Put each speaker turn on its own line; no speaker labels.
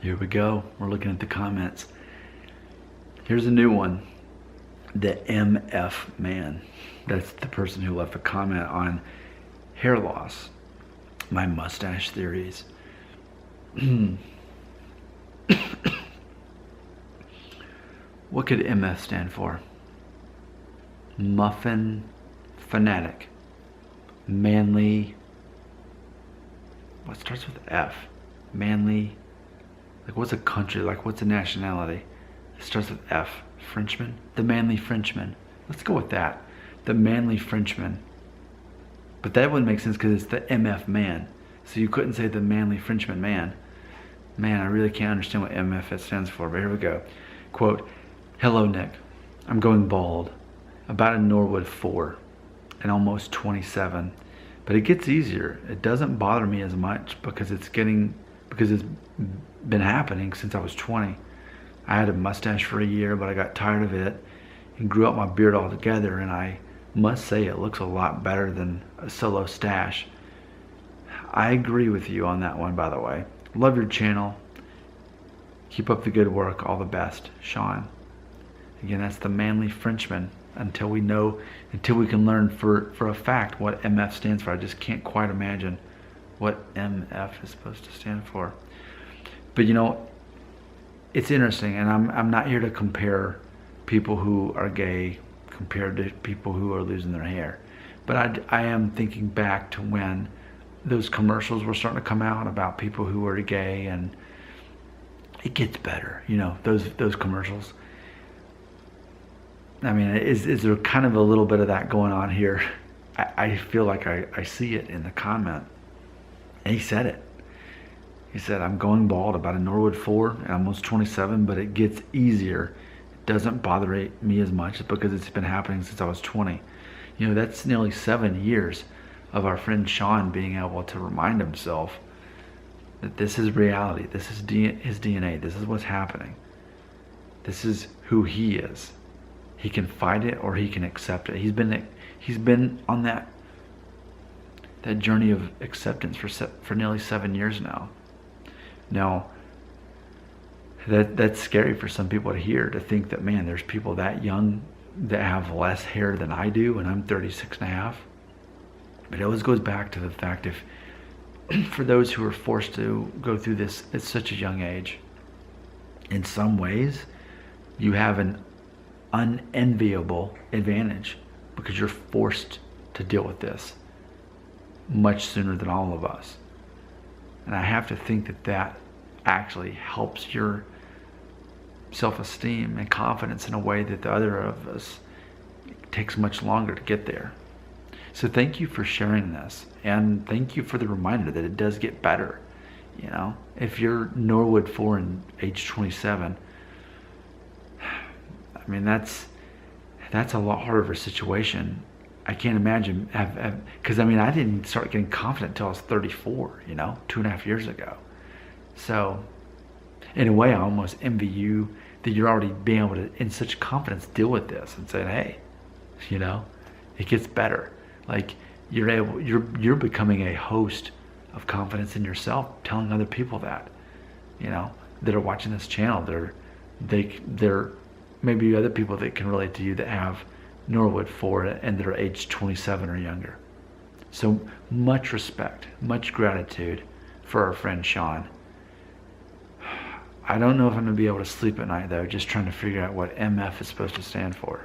Here we go. We're looking at the comments. Here's a new one. The MF man. That's the person who left a comment on hair loss. My mustache theories. What could MF stand for? Muffin fanatic. Manly. What starts with F? Manly. Like, what's a country? Like, what's a nationality? It starts with F. Frenchman? The manly Frenchman. Let's go with that. The manly Frenchman. But that wouldn't make sense because it's the MF man. So you couldn't say the manly Frenchman man. Man, I really can't understand what MF stands for, but here we go. Quote, "Hello, Nick. I'm going bald. About a Norwood 4 and almost 27. But it gets easier. It doesn't bother me as much because it's been happening since I was 20. I had a mustache for a year, but I got tired of it and grew out my beard altogether, and I must say it looks a lot better than a solo stash." I agree with you on that one, by the way. Love your channel. Keep up the good work. All the best, Sean. Again, that's the manly Frenchman. Until we can learn for a fact what MF stands for. I just can't quite imagine what MF is supposed to stand for. But you know, it's interesting, and I'm not here to compare people who are gay compared to people who are losing their hair. But I am thinking back to when those commercials were starting to come out about people who were gay, and it gets better, you know, those commercials. I mean, is there kind of a little bit of that going on here? I feel like I see it in the comment. And he said it. He said, "I'm going bald, about a Norwood 4 and almost 27, but it gets easier. It doesn't bother me as much because it's been happening since I was 20. You know, that's nearly 7 years of our friend Sean being able to remind himself that this is reality. This is his DNA. This is what's happening. This is who he is. He can fight it or he can accept it. He's been on that journey of acceptance for nearly 7 years now. Now, that's scary for some people to hear, to think that, man, there's people that young that have less hair than I do, and I'm 36 and a half. But it always goes back to the fact, if for those who are forced to go through this at such a young age, in some ways, you have an unenviable advantage because you're forced to deal with this much sooner than all of us. And I have to think that actually helps your self-esteem and confidence in a way that the other of us takes much longer to get there. So thank you for sharing this, and thank you for the reminder that it does get better. You know, if you're Norwood 4 and age 27, I mean, that's a lot harder of a situation. I can't imagine because I mean, I didn't start getting confident until I was 34, you know, 2.5 years ago. So in a way, I almost envy you that you're already being able to, in such confidence, deal with this and say, hey, you know, it gets better. Like, you're becoming a host of confidence in yourself, telling other people that, you know, that are watching this channel. They're maybe other people that can relate to you that have Norwood 4 and they're age 27 or younger. So much respect, much gratitude for our friend Sean. I don't know if I'm going to be able to sleep at night, though, just trying to figure out what MF is supposed to stand for.